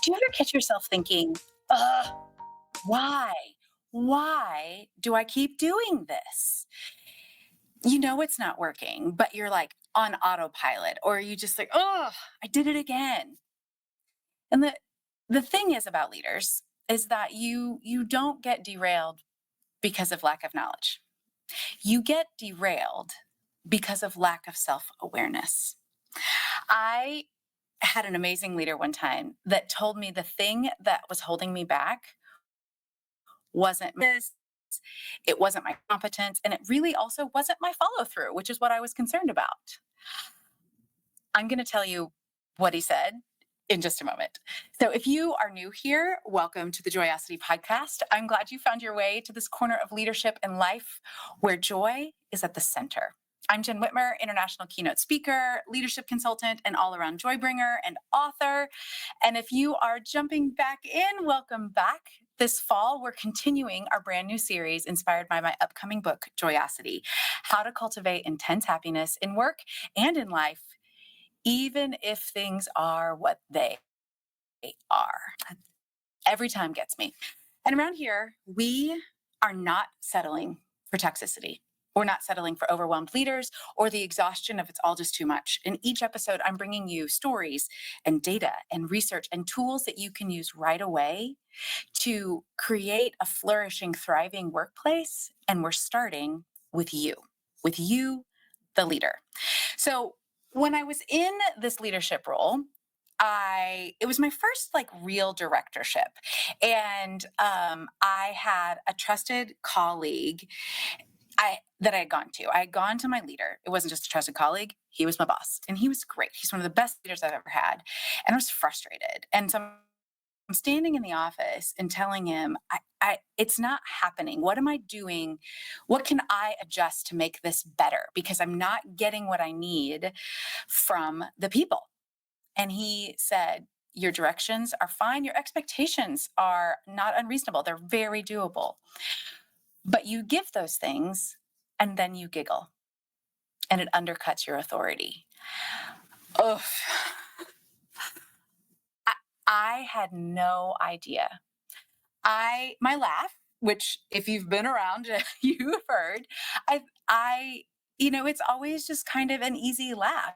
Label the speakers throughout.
Speaker 1: Do you ever catch yourself thinking, ugh, why? Why do I keep doing this? You know it's not working, but you're like on autopilot, or you just like, oh, I did it again. And the thing is about leaders is that you don't get derailed because of lack of knowledge. You get derailed because of lack of self-awareness. I had an amazing leader one time that told me the thing that was holding me back wasn't this, it wasn't my competence, and it really also wasn't my follow through, which is what I was concerned about. I'm going to tell you what he said in just a moment. So, if you are new here, welcome to the Joyosity podcast. I'm glad you found your way to this corner of leadership and life where joy is at the center. I'm Jenn Whitmer, international keynote speaker, leadership consultant, and all around joy bringer and author. And if you are jumping back in, welcome back. This fall, we're continuing our brand new series inspired by my upcoming book, Joyosity: How to Cultivate Intense Happiness in Work and in Life, even if things are what they are. Every time gets me. And around here, we are not settling for toxicity. We're not settling for overwhelmed leaders or the exhaustion of it's all just too much. In each episode, I'm bringing you stories and data and research and tools that you can use right away to create a flourishing, thriving workplace. And we're starting with you, the leader. So when I was in this leadership role, it was my first like real directorship. And I had a trusted colleague that I had gone to. I had gone to my leader. It wasn't just a trusted colleague. He was my boss and he was great. He's one of the best leaders I've ever had. And I was frustrated. And so I'm standing in the office and telling him, it's not happening. What am I doing? What can I adjust to make this better? Because I'm not getting what I need from the people. And he said, your directions are fine. Your expectations are not unreasonable. They're very doable. But you give those things and then you giggle and it undercuts your authority. Ugh. I had no idea. My laugh, which if you've been around, you've heard, it's always just kind of an easy laugh.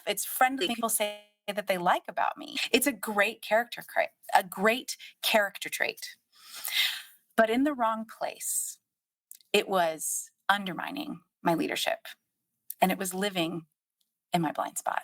Speaker 1: It's friendly. People say that they like about me. It's a great character trait. But in the wrong place, it was undermining my leadership and it was living in my blind spot.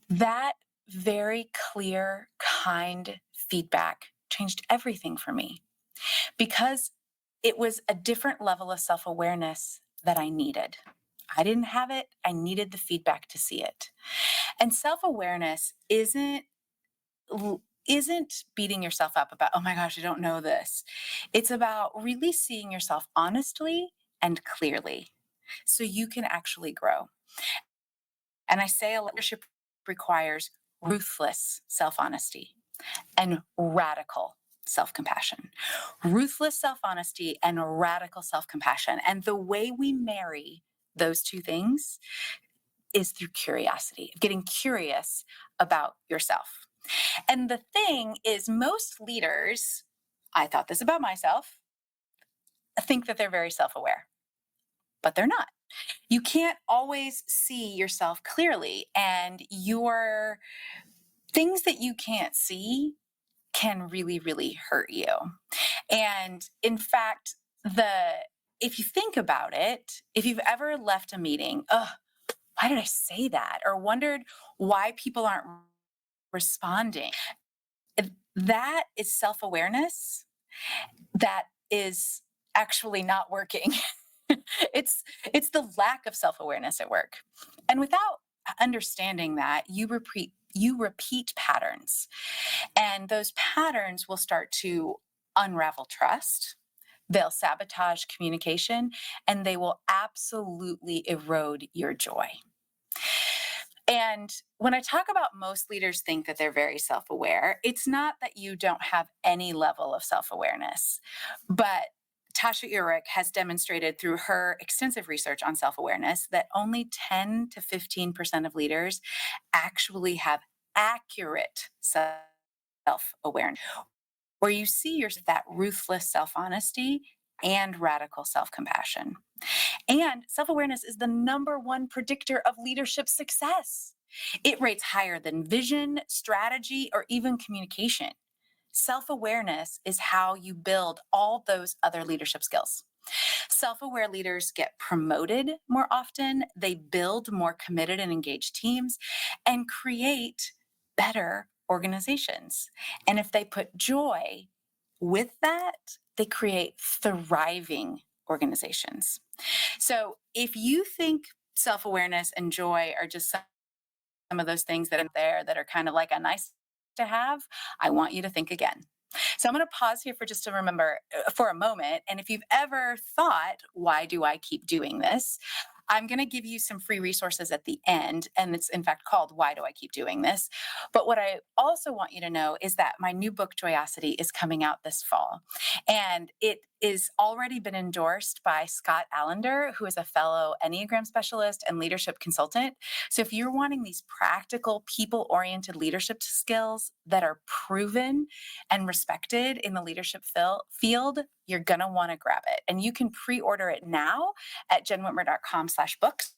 Speaker 1: That very clear, kind feedback changed everything for me because it was a different level of self-awareness that I needed. I didn't have it. I needed the feedback to see it. And self-awareness isn't beating yourself up about, oh my gosh, I don't know this. It's about really seeing yourself honestly and clearly so you can actually grow. And I say leadership requires ruthless self-honesty and radical self-compassion. Ruthless self-honesty and radical self-compassion. And the way we marry those two things is through curiosity, getting curious about yourself. And the thing is, most leaders, I thought this about myself, think that they're very self-aware, but they're not. You can't always see yourself clearly, and your things that you can't see can really, really hurt you. And in fact, if you think about it, if you've ever left a meeting, why did I say that? Or wondered why people aren't responding. That is self-awareness that is actually not working. it's the lack of self-awareness at work. And without understanding that, you repeat patterns. And those patterns will start to unravel trust. They'll sabotage communication, and they will absolutely erode your joy. And when I talk about most leaders think that they're very self-aware, it's not that you don't have any level of self-awareness, but Tasha Eurich has demonstrated through her extensive research on self-awareness that only 10 to 15% of leaders actually have accurate self-awareness, where you see that ruthless self-honesty and radical self-compassion. And self awareness is the number one predictor of leadership success. It rates higher than vision, strategy, or even communication. Self awareness is how you build all those other leadership skills. Self aware leaders get promoted more often, they build more committed and engaged teams, and create better organizations. And if they put joy with that, they create thriving organizations. So if you think self awareness and joy are just some of those things that are there that are kind of like a nice to have, I want you to think again. So I'm going to pause here for just to remember for a moment. And if you've ever thought, why do I keep doing this? I'm going to give you some free resources at the end. And it's in fact called Why Do I Keep Doing This? But what I also want you to know is that my new book, Joyosity, is coming out this fall. And it is already been endorsed by Scott Allender, who is a fellow Enneagram specialist and leadership consultant. So if you're wanting these practical, people oriented leadership skills that are proven and respected in the leadership field, you're going to want to grab it. And you can pre-order it now at jennwhitmer.com/books.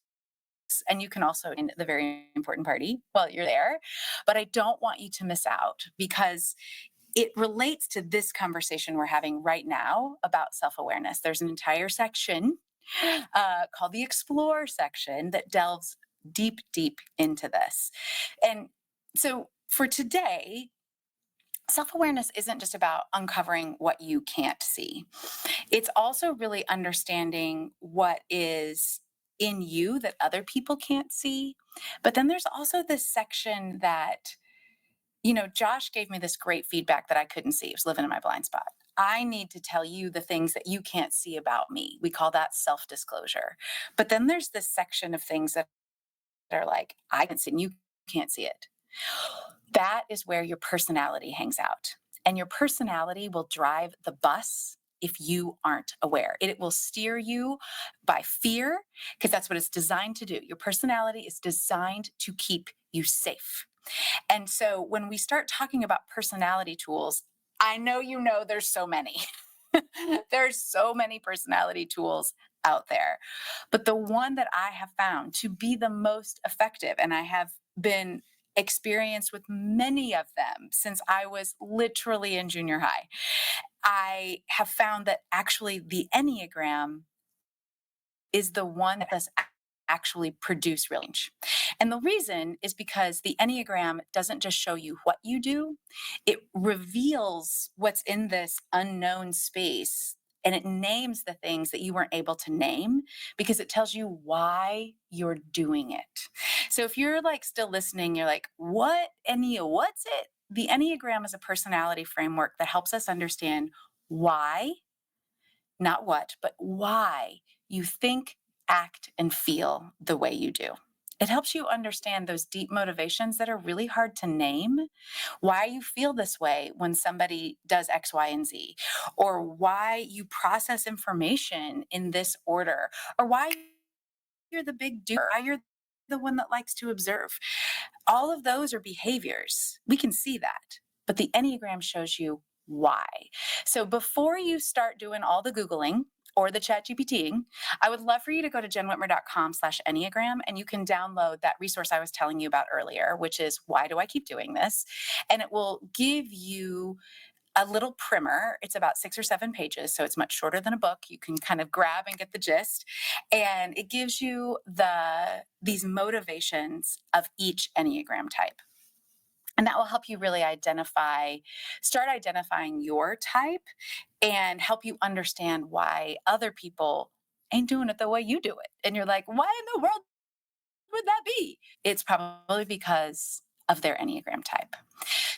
Speaker 1: And you can also in the very important party while you're there. But I don't want you to miss out because it relates to this conversation we're having right now about self-awareness. There's an entire section called the Explore section that delves deep, deep into this. And so for today, self awareness isn't just about uncovering what you can't see, it's also really understanding what is in you that other people can't see. But then there's also this section that, Josh gave me this great feedback that I couldn't see. It was living in my blind spot. I need to tell you the things that you can't see about me. We call that self disclosure. But then there's this section of things that are like, I can see and you can't see it. That is where your personality hangs out. And your personality will drive the bus if you aren't aware. It will steer you by fear, because that's what it's designed to do. Your personality is designed to keep you safe. And so when we start talking about personality tools, I know there's so many. There's so many personality tools out there. But the one that I have found to be the most effective, and I have been experienced with many of them since I was literally in junior high, I have found that actually the Enneagram is the one that does actually produce real change. And the reason is because the Enneagram doesn't just show you what you do, it reveals what's in this unknown space. And it names the things that you weren't able to name because it tells you why you're doing it. So if you're like still listening, you're like, what what's it? The Enneagram is a personality framework that helps us understand why, not what, but why you think, act, and feel the way you do. It helps you understand those deep motivations that are really hard to name, why you feel this way when somebody does X, Y, and Z, or why you process information in this order, or why you're the big doer, why you're the one that likes to observe. All of those are behaviors. We can see that, but the Enneagram shows you why. So before you start doing all the Googling or the chat GPTing, I would love for you to go to jennwhitmer.com/Enneagram and you can download that resource I was telling you about earlier, which is Why Do I Keep Doing This? And it will give you a little primer. It's about 6 or 7 pages, so it's much shorter than a book. You can kind of grab and get the gist. And it gives you these motivations of each Enneagram type. And that will help you really start identifying your type and help you understand why other people ain't doing it the way you do it. And you're like, why in the world would that be? It's probably because of their Enneagram type.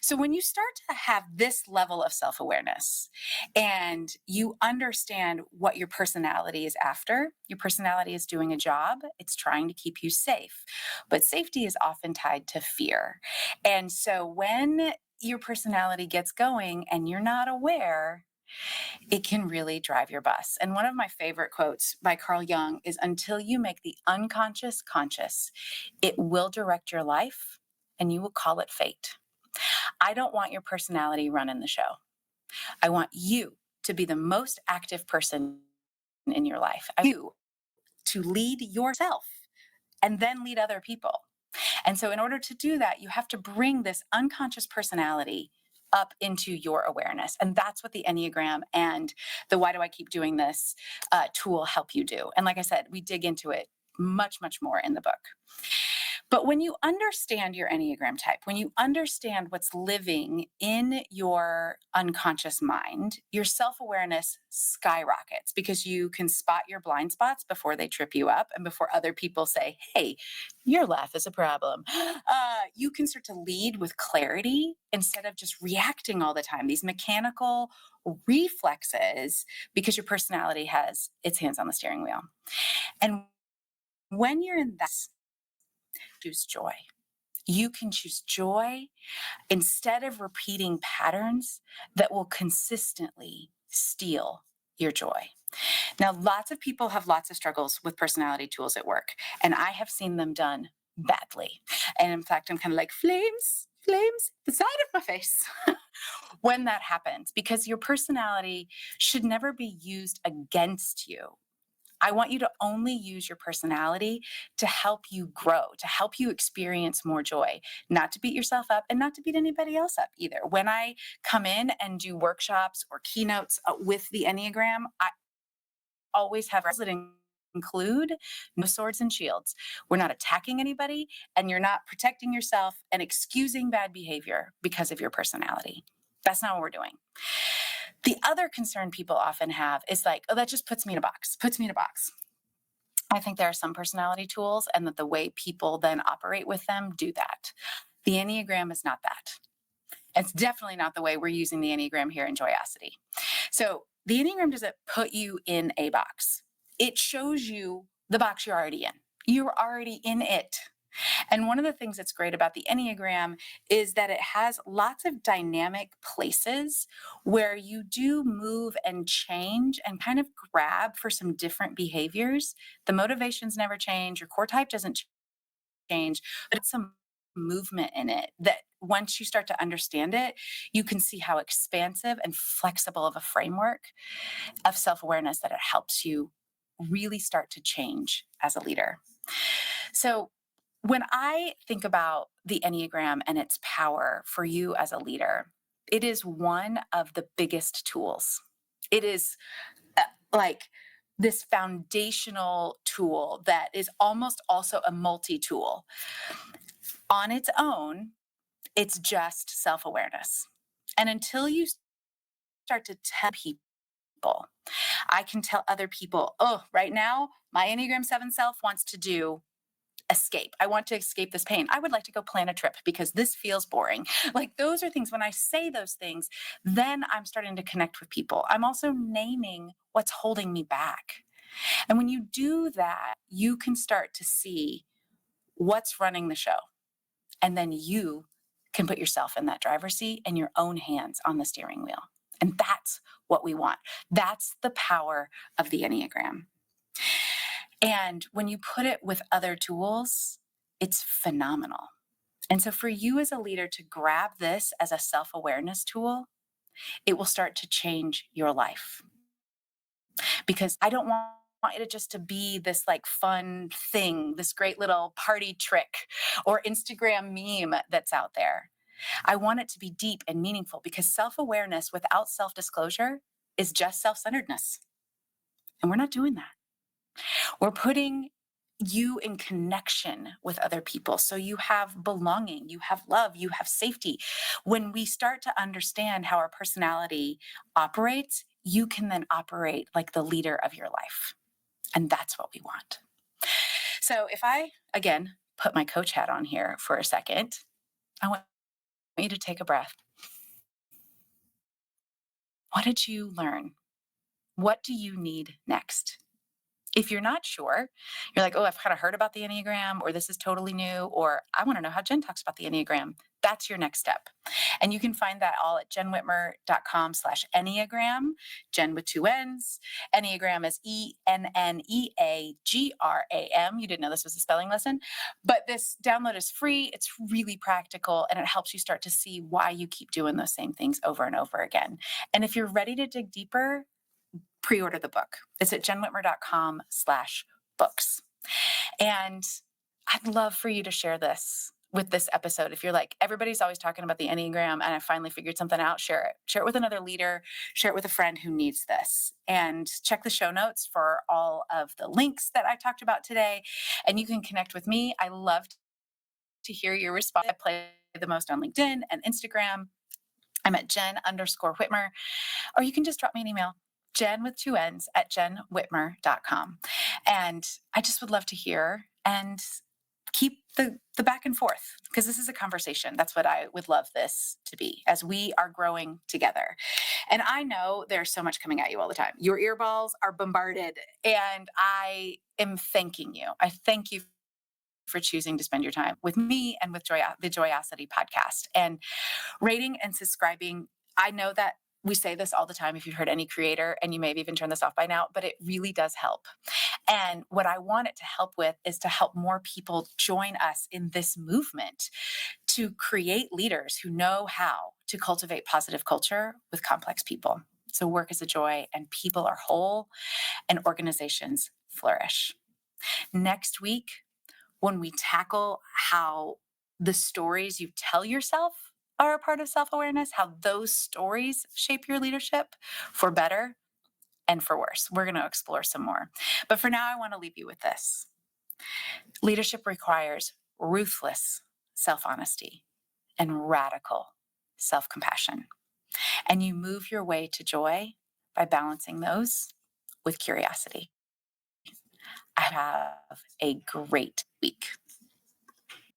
Speaker 1: So when you start to have this level of self awareness and you understand what your personality is after, your personality is doing a job, it's trying to keep you safe. But safety is often tied to fear. And so when your personality gets going and you're not aware, it can really drive your bus. And one of my favorite quotes by Carl Jung is, until you make the unconscious conscious, it will direct your life and you will call it fate. I don't want your personality running the show. I want you to be the most active person in your life. I want you to lead yourself and then lead other people. And so, in order to do that, you have to bring this unconscious personality up into your awareness. And that's what the Enneagram and the Why Do I Keep Doing This tool help you do. And like I said, we dig into it much, much more in the book. But when you understand your Enneagram type, when you understand what's living in your unconscious mind, your self awareness skyrockets because you can spot your blind spots before they trip you up and before other people say, hey, your laugh is a problem. You can start to lead with clarity instead of just reacting all the time, these mechanical reflexes, because your personality has its hands on the steering wheel. And when you're in that, choose joy. You can choose joy instead of repeating patterns that will consistently steal your joy. Now, lots of people have lots of struggles with personality tools at work, and I have seen them done badly. And in fact, I'm kind of like flames, the side of my face when that happens, because your personality should never be used against you. I want you to only use your personality to help you grow, to help you experience more joy, not to beat yourself up and not to beat anybody else up either. When I come in and do workshops or keynotes with the Enneagram, I always have that include no swords and shields. We're not attacking anybody, and you're not protecting yourself and excusing bad behavior because of your personality. That's not what we're doing. The other concern people often have is like, oh, that just puts me in a box. I think there are some personality tools, and that the way people then operate with them do that. The Enneagram is not that. It's definitely not the way we're using the Enneagram here in Joyosity. So the Enneagram doesn't put you in a box. It shows you the box you're already in. You're already in it. And one of the things that's great about the Enneagram is that it has lots of dynamic places where you do move and change and kind of grab for some different behaviors. The motivations never change, your core type doesn't change, but it's some movement in it that once you start to understand it, you can see how expansive and flexible of a framework of self awareness that it helps you really start to change as a leader. So, when I think about the Enneagram and its power for you as a leader, it is one of the biggest tools. It is like this foundational tool that is almost also a multi tool. On its own, it's just self awareness. And until you start to tell people, I can tell other people, oh, right now, my Enneagram 7 self wants to do escape. I want to escape this pain. I would like to go plan a trip because this feels boring. Like those are things, when I say those things, then I'm starting to connect with people. I'm also naming what's holding me back. And when you do that, you can start to see what's running the show. And then you can put yourself in that driver's seat and your own hands on the steering wheel. And that's what we want. That's the power of the Enneagram. And when you put it with other tools, it's phenomenal. And so, for you as a leader to grab this as a self awareness tool, it will start to change your life. Because I don't want it just to be this like fun thing, this great little party trick or Instagram meme that's out there. I want it to be deep and meaningful, because self awareness without self disclosure is just self centeredness. And we're not doing that. We're putting you in connection with other people. So you have belonging, you have love, you have safety. When we start to understand how our personality operates, you can then operate like the leader of your life. And that's what we want. So if I, again, put my coach hat on here for a second, I want you to take a breath. What did you learn? What do you need next? If you're not sure, you're like, oh, I've kind of heard about the Enneagram, or this is totally new, or I want to know how Jen talks about the Enneagram. That's your next step. And you can find that all at jennwhitmer.com/Enneagram, Jen with two N's. Enneagram is Enneagram. You didn't know this was a spelling lesson, but this download is free. It's really practical, and it helps you start to see why you keep doing those same things over and over again. And if you're ready to dig deeper, pre-order the book. It's at jennwhitmer.com/books. And I'd love for you to share this with this episode. If you're like, everybody's always talking about the Enneagram and I finally figured something out, share it. Share it with another leader, share it with a friend who needs this. And check the show notes for all of the links that I talked about today. And you can connect with me. I love to hear your response. I play the most on LinkedIn and Instagram. I'm at Jenn_Whitmer, or you can just drop me an email, Jenn with two N's at jennwhitmer.com. And I just would love to hear and keep the back and forth, because this is a conversation. That's what I would love this to be as we are growing together. And I know there's so much coming at you all the time. Your earballs are bombarded, and I am thanking you. I thank you for choosing to spend your time with me and with the Joyosity podcast. And rating and subscribing. I know that we say this all the time if you've heard any creator, and you may have even turned this off by now, but it really does help. And what I want it to help with is to help more people join us in this movement to create leaders who know how to cultivate positive culture with complex people. So work is a joy, and people are whole, and organizations flourish. Next week, when we tackle how the stories you tell yourself are a part of self-awareness, how those stories shape your leadership for better and for worse. We're going to explore some more. But for now, I want to leave you with this. Leadership requires ruthless self-honesty and radical self-compassion. And you move your way to joy by balancing those with curiosity. I have a great week.